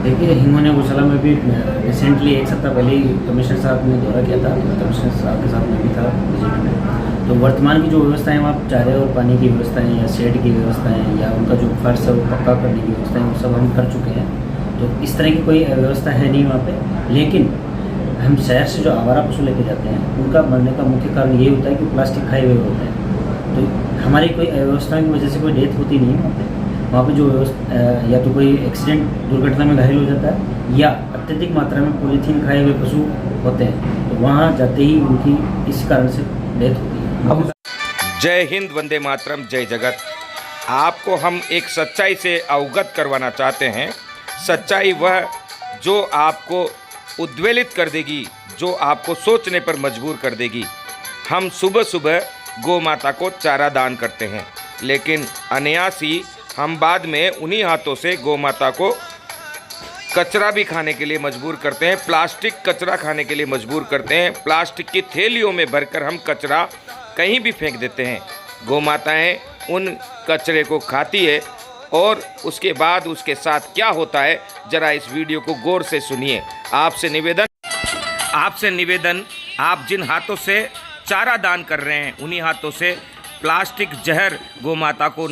देखिए, हिंगोने गौशाला में भी रिसेंटली एक सप्ताह पहले ही कमिश्नर साहब ने दौरा किया था। कमिश्नर साहब के साथ मैं भी था विजिट में। तो वर्तमान की जो व्यवस्थाएं वहाँ चारे और पानी की व्यवस्थाएं या शेड की व्यवस्थाएं या उनका जो फर्श है वो पक्का करने की व्यवस्थाएं वो सब हम कर चुके हैं। तो इस तरह की कोई व्यवस्था है नहीं वहाँ पे। लेकिन हम शहर से जो आवारा पशु लेके जाते हैं उनका मरने का मुख्य कारण ये होता है कि प्लास्टिक खाए हुए होते हैं। तो हमारी कोई अव्यवस्थाओं की वजह से कोई डेथ होती नहीं है वहाँ पे जो या तो कोई एक्सीडेंट दुर्घटना में घायल हो जाता है या अत्यधिक मात्रा में पॉलीथीन खाए हुए पशु होते हैं, तो वहाँ जाते ही उनकी इस कारण से डेथ होती है। जय हिंद, वंदे मातरम, जय जगत। आपको हम एक सच्चाई से अवगत करवाना चाहते हैं। सच्चाई वह जो आपको उद्वेलित कर देगी, जो आपको सोचने पर मजबूर कर देगी। हम सुबह सुबह गौ माता को चारा दान करते हैं, लेकिन अनायासी हम बाद में उन्हीं हाथों से गौ माता को कचरा भी खाने के लिए मजबूर करते हैं, प्लास्टिक कचरा खाने के लिए मजबूर करते हैं। प्लास्टिक की थैलियों में भरकर हम कचरा कहीं भी फेंक देते हैं। गौ माताएँ उन कचरे को खाती है और उसके बाद उसके साथ क्या होता है, ज़रा इस वीडियो को गौर से सुनिए। आपसे निवेदन, आप जिन हाथों से चारा दान कर रहे हैं उन्हीं हाथों से प्लास्टिक जहर गौ माता को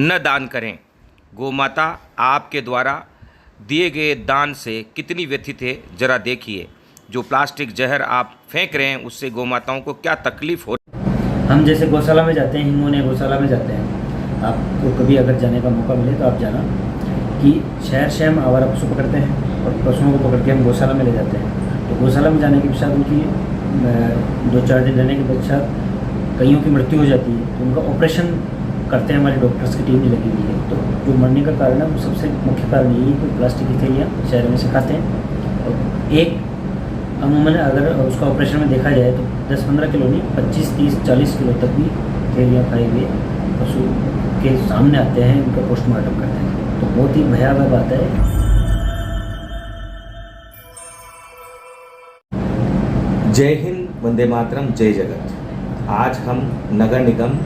न दान करें। गौ माता आपके द्वारा दिए गए दान से कितनी व्यथित है, ज़रा देखिए। जो प्लास्टिक जहर आप फेंक रहे हैं उससे गौ माताओं को क्या तकलीफ़ हो। हम जैसे गौशाला में जाते हैं, हिंगोने गौशाला में जाते हैं, आपको कभी अगर जाने का मौका मिले तो आप जाना कि शहर से हम आवारा पशु पकड़ते हैं और पशुओं को पकड़ के हम गौशाला में ले जाते हैं। तो गौशाला में जाने के पश्चात उनकी 2-4 दिन रहने के पश्चात कईयों की मृत्यु हो जाती है, तो उनका ऑपरेशन करते हैं, हमारी डॉक्टर्स की टीम भी लगी हुई है। तो जो मरने का कारण है वो सबसे मुख्य कारण यही है कि प्लास्टिक की थैलियाँ शहर में से खाते हैं। और एक अमूमन अगर उसका ऑपरेशन में देखा जाए तो 10-15 किलो नहीं, 25, 30, 40 किलो तक भी थैलियाँ खाई हुई पशु के सामने आते हैं, उनका पोस्टमार्टम करते हैं। तो बहुत ही भयावह बात है। जय हिंद, वंदे मातरम, जय जगत। आज हम नगर निगम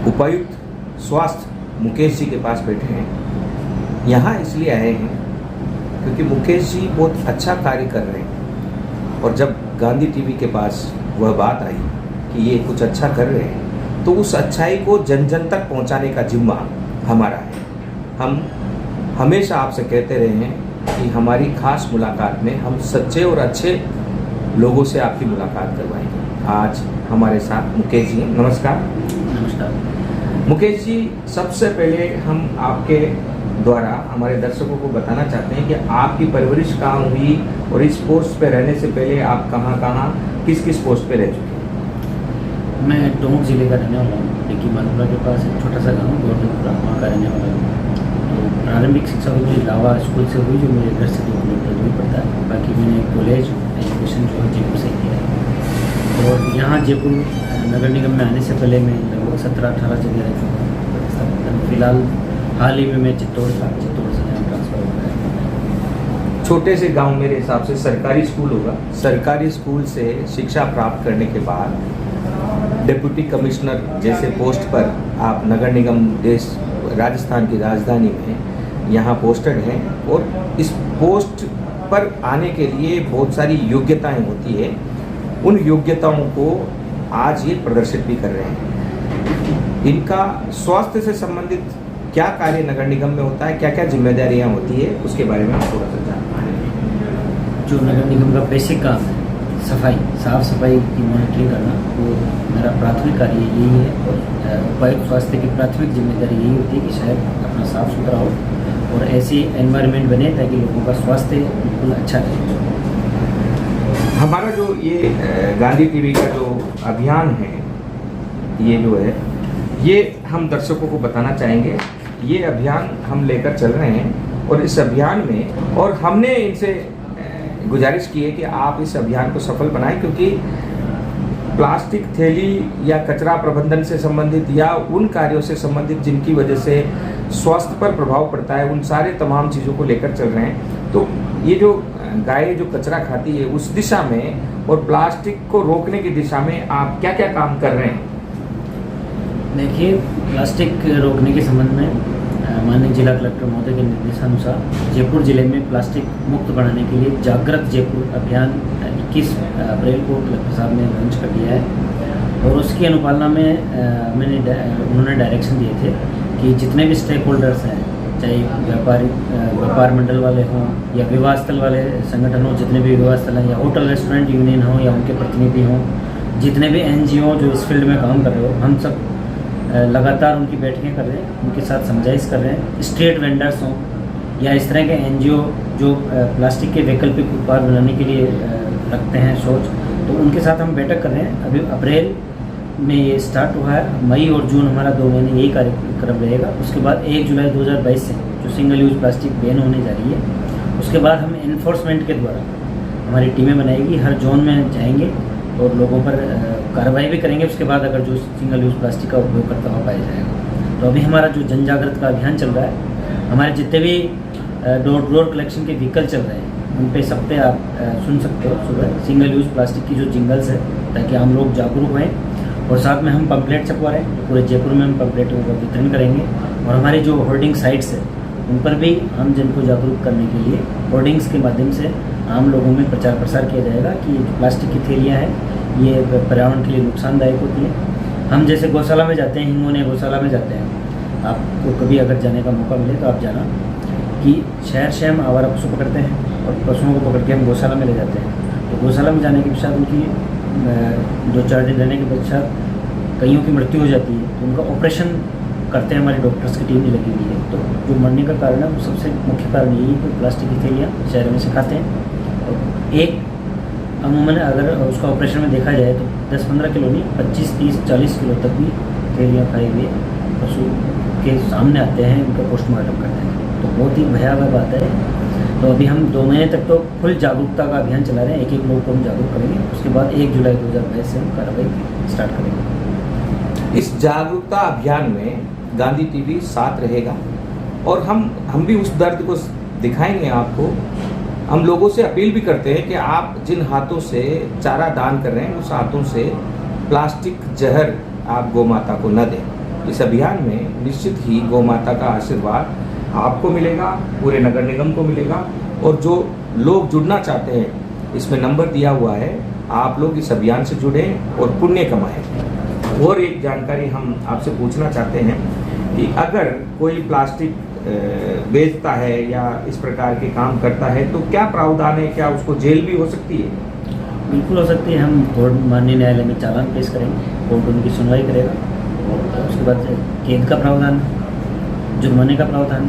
उपायुक्त स्वास्थ्य मुकेश जी के पास बैठे हैं। यहाँ इसलिए आए हैं क्योंकि मुकेश जी बहुत अच्छा कार्य कर रहे हैं और जब गांधी टीवी के पास वह बात आई कि ये कुछ अच्छा कर रहे हैं तो उस अच्छाई को जन जन तक पहुँचाने का जिम्मा हमारा है। हम हमेशा आपसे कहते रहे हैं कि हमारी खास मुलाकात में हम सच्चे और अच्छे लोगों से आपकी मुलाकात करवाएंगे। आज हमारे साथ मुकेश जी हैं। नमस्कार। नमस्कार मुकेश जी, सबसे पहले हम आपके द्वारा हमारे दर्शकों को बताना चाहते हैं कि आपकी परवरिश कहाँ हुई और इस पोस्ट पे रहने से पहले आप कहाँ किस किस पोस्ट पे रह चुके हैं। मैं टोंक जिले का रहने वाला हूँ, लेकिन मानपुरा के पास एक छोटा सा गाँव गौरपुरा, वहाँ का रहने वाला हूँ। तो प्रारंभिक शिक्षा मुझे लावा स्कूल से हुई, जो मेरे घर से 2 किलोमीटर दूर पड़ता है। बाकी मैंने कॉलेज एजुकेशन जो है जयपुर से किया है। और यहाँ जयपुर नगर निगम में आने से पहले मैं लगभग 17-18 जगह रह चुका हूँ। फिलहाल हाल ही में मैं चित्तौड़ से यहाँ ट्रांसफ़र हो गया। छोटे से गांव मेरे हिसाब से सरकारी स्कूल होगा। सरकारी स्कूल से शिक्षा प्राप्त करने के बाद डिप्टी कमिश्नर जैसे पोस्ट पर आप नगर निगम देश राजस्थान की राजधानी में यहाँ पोस्टेड हैं और इस पोस्ट पर आने के लिए बहुत सारी योग्यताएं होती है। उन योग्यताओं को आज ये प्रदर्शित भी कर रहे हैं। इनका स्वास्थ्य से संबंधित क्या कार्य नगर निगम में होता है, क्या क्या जिम्मेदारियां होती है, उसके बारे में हम थोड़ा सा जानते। जो नगर निगम का बेसिक काम है, साफ सफाई की मॉनिटरिंग करना, वो मेरा प्राथमिक कार्य यही है। और उपायुक्त स्वास्थ्य की प्राथमिक जिम्मेदारी यही होती है कि शहर अपना साफ सुथरा हो और ऐसी एनवायरनमेंट बने ताकि लोगों का स्वास्थ्य बिल्कुल अच्छा रहे। हमारा जो ये गांधी टीवी का जो अभियान है, ये जो है, ये हम दर्शकों को बताना चाहेंगे। ये अभियान हम लेकर चल रहे हैं और इस अभियान में, और हमने इनसे गुजारिश की है कि आप इस अभियान को सफल बनाएं, क्योंकि प्लास्टिक थैली या कचरा प्रबंधन से संबंधित या उन कार्यों से संबंधित जिनकी वजह से स्वास्थ्य पर प्रभाव पड़ता है, उन सारे तमाम चीज़ों को लेकर चल रहे हैं। तो ये जो गाय जो कचरा खाती है उस दिशा में और प्लास्टिक को रोकने की दिशा में आप क्या क्या काम कर रहे हैं? देखिए, प्लास्टिक रोकने के संबंध में माननीय जिला कलेक्टर महोदय के निर्देशानुसार जयपुर जिले में प्लास्टिक मुक्त बनाने के लिए जागृत जयपुर अभियान 21 अप्रैल को कलेक्टर साहब ने लॉन्च कर दिया है। और उसकी अनुपालना में उन्होंने डायरेक्शन दिए थे कि जितने भी स्टेक होल्डर्स हैं, चाहे व्यापार मंडल वाले हों या विवाह स्थल वाले संगठन हों, जितने भी विवाह स्थल हैं या होटल रेस्टोरेंट यूनियन हों या उनके प्रतिनिधि हों, जितने भी NGO जो इस फील्ड में काम कर रहे हो, हम सब लगातार उनकी बैठकें कर रहे हैं, उनके साथ समझाइश कर रहे हैं। स्ट्रीट वेंडर्स हों या इस तरह के NGO जो प्लास्टिक के वैकल्पिक उत्पाद बनाने के लिए रखते हैं सोच, तो उनके साथ हम बैठक कर रहे हैं। अभी अप्रैल में ये स्टार्ट हुआ है, मई और जून हमारा 2 महीने यही कार्यक्रम रहेगा। उसके बाद 1 जुलाई 2022 से जो सिंगल यूज प्लास्टिक बैन होने जा रही है, उसके बाद हम इन्फोर्समेंट के द्वारा हमारी टीमें बनाएगी, हर जोन में जाएंगे और लोगों पर कार्रवाई भी करेंगे। उसके बाद अगर जो सिंगल यूज प्लास्टिक का उपयोग करता हुआ पाया जाएगा। तो अभी हमारा जो जन जागृत का अभियान चल रहा है, हमारे जितने भी डोर टू डोर कलेक्शन के व्हीकल चल रहे हैं, उन पे सब पे आप सुन सकते हो सुबह सिंगल यूज प्लास्टिक की जो जिंगल्स है, ताकि हम लोग जागरूक हों। और साथ में हम पंपलेट छपवा रहे हैं, पूरे जयपुर में हम पंपलेटों का वितरण करेंगे। और हमारी जो होर्डिंग साइट्स है, उन पर भी हम जिनको जागरूक करने के लिए होर्डिंग्स के माध्यम से आम लोगों में प्रचार प्रसार किया जाएगा कि जो प्लास्टिक की थैलियाँ हैं ये पर्यावरण के लिए नुकसानदायक होती हैं। हम जैसे गौशाला में जाते हैं, हिंगोने गौशाला में जाते हैं, आपको कभी अगर जाने का मौका मिले तो आप जाना, कि शहर हम आवारा पशु पकड़ते हैं और पशुओं को पकड़ के हम गौशाला में ले जाते हैं। तो गौशाला में जाने के पश्चात उनकी 2-4 दिन रहने के पश्चात कईयों की मृत्यु हो जाती है, तो उनका ऑपरेशन करते हैं, हमारी डॉक्टर्स की टीम भी लगी हुई है। तो जो मरने का कारण है वो सबसे मुख्य कारण यही है कि प्लास्टिक की थैलियाँ शहर में से खाते हैं। और एक अमूमन अगर उसका ऑपरेशन में देखा जाए तो 10-15 किलो नहीं, 25, 30, 40 किलो तक भी थैलियाँ खाए हुए पशु के सामने आते हैं, उनका पोस्टमार्टम करते हैं। तो बहुत ही भयावह बात है। तो अभी हम 2 महीने तक तो फुल जागरूकता का अभियान चला रहे हैं, एक लोग को हम जागरूक करेंगे। उसके बाद 1 जुलाई 2022 से हम कार्रवाई स्टार्ट करेंगे। इस जागरूकता अभियान में गांधी टीवी साथ रहेगा और हम भी उस दर्द को दिखाएंगे आपको। हम लोगों से अपील भी करते हैं कि आप जिन हाथों से चारा दान कर रहे हैं, उस हाथों से प्लास्टिक जहर आप गौ माता को न दें। इस अभियान में निश्चित ही गौ माता का आशीर्वाद आपको मिलेगा, पूरे नगर निगम को मिलेगा। और जो लोग जुड़ना चाहते हैं, इसमें नंबर दिया हुआ है, आप लोग इस अभियान से जुड़ें और पुण्य कमाएं। और एक जानकारी हम आपसे पूछना चाहते हैं कि अगर कोई प्लास्टिक बेचता है या इस प्रकार के काम करता है तो क्या प्रावधान है, क्या उसको जेल भी हो सकती है? बिल्कुल हो सकती है। हम कोर्ट माननीय न्यायालय में चालान पेश करेंगे, कोर्ट उनकी सुनवाई करेगा और उसके बाद कैद का प्रावधान, जुर्माने का प्रावधान।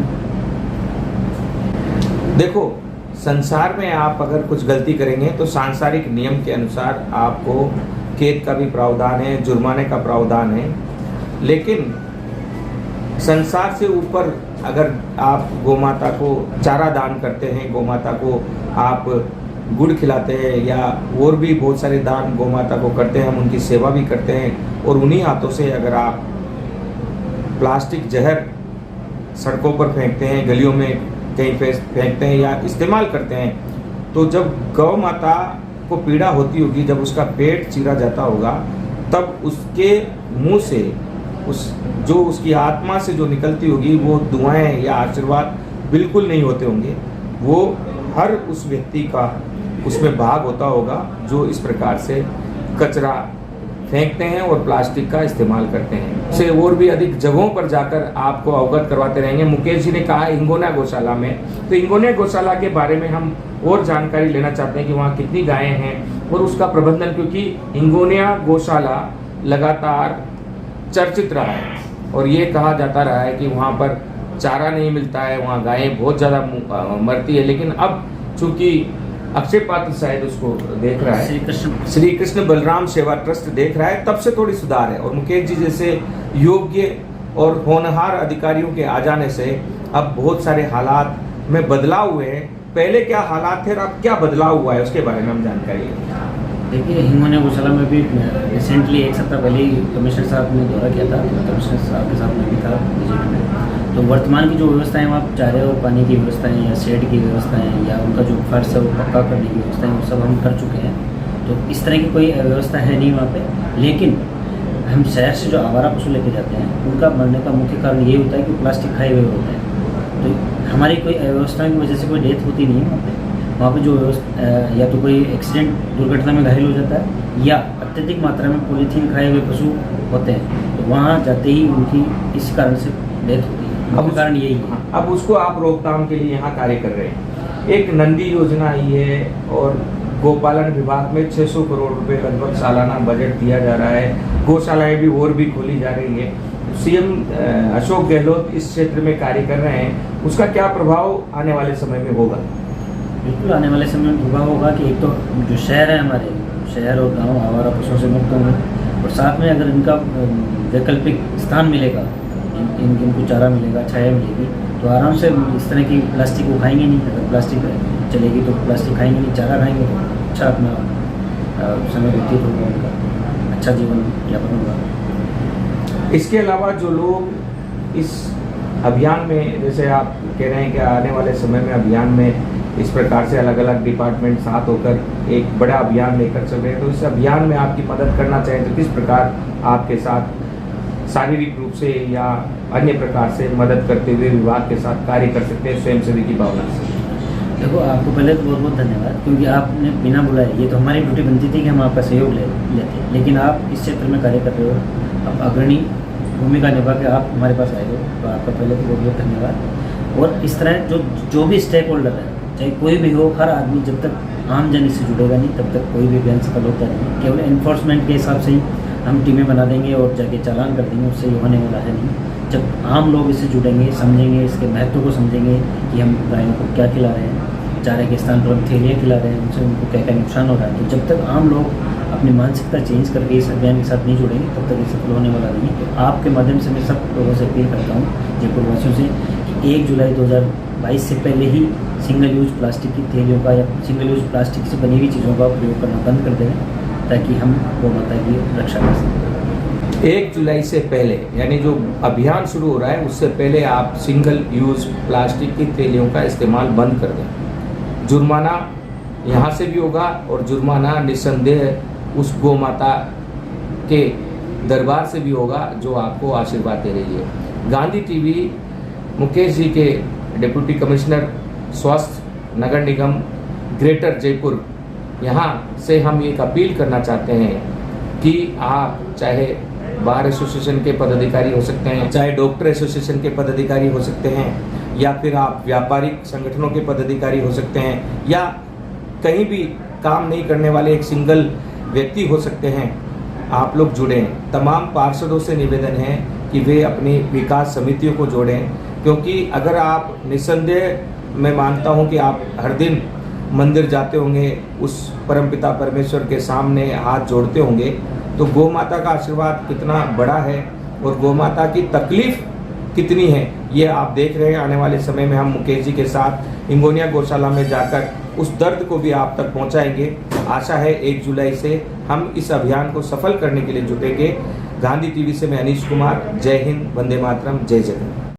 देखो, संसार में आप अगर कुछ गलती करेंगे तो सांसारिक नियम के अनुसार आपको कैद का भी प्रावधान है, जुर्माने का प्रावधान है। लेकिन संसार से ऊपर अगर आप गौ माता को चारा दान करते हैं, गौ माता को आप गुड़ खिलाते हैं या और भी बहुत सारे दान गौ माता को करते हैं, हम उनकी सेवा भी करते हैं, और उन्हीं हाथों से अगर आप प्लास्टिक जहर सड़कों पर फेंकते हैं, गलियों में कहीं फेंकते हैं या इस्तेमाल करते हैं, तो जब गौ माता को पीड़ा होती होगी, जब उसका पेट चीरा जाता होगा, तब उसके मुंह से उसकी आत्मा से जो निकलती होगी वो दुआएं या आशीर्वाद बिल्कुल नहीं होते होंगे। वो हर उस व्यक्ति का उसमें भाग होता होगा जो इस प्रकार से कचरा फेंकते हैं और प्लास्टिक का इस्तेमाल करते हैं। से और भी अधिक जगहों पर जाकर आपको अवगत करवाते रहेंगे। मुकेश जी ने कहा हिंगोना गौशाला में, तो हिंगोना गौशाला के बारे में हम और जानकारी लेना चाहते हैं कि वहाँ कितनी गायें हैं और उसका प्रबंधन, क्योंकि हिंगोना गौशाला लगातार चर्चित रहा है और ये कहा जाता रहा है कि वहाँ पर चारा नहीं मिलता है, वहाँ गायें बहुत ज़्यादा मरती है। लेकिन अब चूँकि अक्षय पात्र शायद उसको देख रहा है, श्री कृष्ण बलराम सेवा ट्रस्ट देख रहा है, तब से थोड़ी सुधार है। और मुकेश जी जैसे योग्य और होनहार अधिकारियों के आ जाने से अब बहुत सारे हालात में बदलाव हुए हैं। पहले क्या हालात थे और अब क्या बदलाव हुआ है, उसके बारे में हम जानकारी लेंगे। देखिए, हिंगोना गौशाला में भी रिसेंटली 1 सप्ताह पहले ही कमिश्नर साहब ने दौरा किया था, कमिश्नर साहब के साथ में भी था विजिट में। तो वर्तमान की जो व्यवस्थाएं वहाँ चारे और पानी की व्यवस्थाएं या शेड की व्यवस्थाएं या उनका जो फर्श है वो पक्का करने की व्यवस्थाएं, वो सब हम कर चुके हैं। तो इस तरह की कोई व्यवस्था है नहीं वहाँ पे। लेकिन हम शहर से जो आवारा पशु लेके जाते हैं, उनका मरने का मुख्य कारण ये होता है कि प्लास्टिक खाए हुए होते हैं। हमारी कोई अव्यवस्था की वजह से कोई डेथ होती नहीं है वहाँ पे जो या तो कोई एक्सीडेंट दुर्घटना में घायल हो जाता है या अत्यधिक मात्रा में पॉलीथीन खाए हुए पशु होते हैं, तो वहाँ जाते ही उनकी इस कारण से डेथ होती है। अब कारण यही है। अब उसको आप रोकथाम के लिए यहाँ कार्य कर रहे हैं। एक नंदी योजना आई है और गोपालन विभाग में 600 करोड़ रुपए लगभग सालाना बजट दिया जा रहा है। गौशालाएं भी और भी खोली जा रही है। सीएम अशोक गहलोत इस क्षेत्र में कार्य कर रहे हैं, उसका क्या प्रभाव आने वाले समय में होगा? बिल्कुल आने वाले समय में प्रभाव होगा कि एक तो जो शहर है हमारे, शहर और गांव आवारा पशुओं से मुक्त होंगे, और साथ में अगर इनका वैकल्पिक स्थान मिलेगा, इनको चारा मिलेगा, छाया मिलेगी, तो आराम से इस तरह की प्लास्टिक वो खाएंगे नहीं। अगर प्लास्टिक चलेगी तो प्लास्टिक खाएंगे नहीं, चारा खाएंगे तो अच्छा अपना समय व्यतीत होगा, उनका अच्छा जीवन यापन होगा। इसके अलावा जो लोग इस अभियान में, जैसे आप कह रहे हैं कि आने वाले समय में अभियान में इस प्रकार से अलग अलग डिपार्टमेंट साथ होकर एक बड़ा अभियान लेकर चल रहे हैं, तो इस अभियान में आपकी मदद करना चाहें तो किस प्रकार आपके साथ शारीरिक रूप से या अन्य प्रकार से मदद करते हुए विभाग के साथ कार्य कर सकते हैं स्वयंसेवी की भावना से? देखो, आपको पहले तो बहुत बहुत धन्यवाद, क्योंकि आपने बिना बुलाए, ये तो हमारी ड्यूटी बनती थी कि हम आपका सहयोग लेते, लेकिन आप इस क्षेत्र में कार्य कर रहे हो, आप अग्रणी भूमिका निभा के आप हमारे पास आए हो, तो आपका पहले तो बहुत बहुत धन्यवाद। और इस तरह जो भी स्टेक होल्डर है, चाहे कोई भी हो, हर आदमी जब तक आम जन इससे जुड़ेगा नहीं तब तक कोई भी अभियान सफल होता नहीं। केवल एनफोर्समेंट के हिसाब से ही हम टीमें बना देंगे और जाके चालान कर देंगे, उससे ये होने वाला है नहीं। जब आम लोग इससे जुड़ेंगे, समझेंगे, इसके महत्व को समझेंगे कि हम गायों को क्या खिला रहे हैं, चारे के स्थान पर हम थैलियाँ खिला रहे हैं, उनसे उनको क्या क्या नुकसान हो रहा है, तो जब तक आम लोग अपनी मानसिकता चेंज करके इस अभियान के साथ नहीं जुड़ेंगे तब तक ये सफल होने वाला नहीं है। तो आपके माध्यम से मैं सब लोगों से अपील करता हूँ, जयपुर वासियों से, कि 1 जुलाई 2022 से पहले ही सिंगल यूज प्लास्टिक की थैलियों का या सिंगल यूज प्लास्टिक से बनी हुई चीज़ों का प्रयोग करना बंद कर दें, ताकि हम गौ माता की रक्षा कर सकें। 1 जुलाई से पहले, यानी जो अभियान शुरू हो रहा है उससे पहले आप सिंगल यूज प्लास्टिक की थैलियों का इस्तेमाल बंद कर दें। जुर्माना यहाँ से भी होगा और जुर्माना निस्संदेह उस गौ माता के दरबार से भी होगा जो आपको आशीर्वाद दे रही है। गांधी टीवी मुकेश जी के डिप्टी कमिश्नर स्वास्थ्य नगर निगम ग्रेटर जयपुर, यहाँ से हम एक अपील करना चाहते हैं कि आप चाहे बार एसोसिएशन के पदाधिकारी हो सकते हैं, चाहे डॉक्टर एसोसिएशन के पदाधिकारी हो सकते हैं, या फिर आप व्यापारिक संगठनों के पदाधिकारी हो सकते हैं, या कहीं भी काम नहीं करने वाले एक सिंगल व्यक्ति हो सकते हैं, आप लोग जुड़ें। तमाम पार्षदों से निवेदन है कि वे अपनी विकास समितियों को जोड़ें, क्योंकि अगर आप निस्संदेह, मैं मानता हूं कि आप हर दिन मंदिर जाते होंगे, उस परमपिता परमेश्वर के सामने हाथ जोड़ते होंगे, तो गौ माता का आशीर्वाद कितना बड़ा है और गौ माता की तकलीफ कितनी है ये आप देख रहे हैं। आने वाले समय में हम मुकेश जी के साथ हिंगोनिया गौशाला में जाकर उस दर्द को भी आप तक पहुंचाएंगे। आशा है 1 जुलाई से हम इस अभियान को सफल करने के लिए जुटेंगे। गांधी टीवी से मैं अनीश कुमार, जय हिंद, वंदे मातरम, जय जगन्नाथ।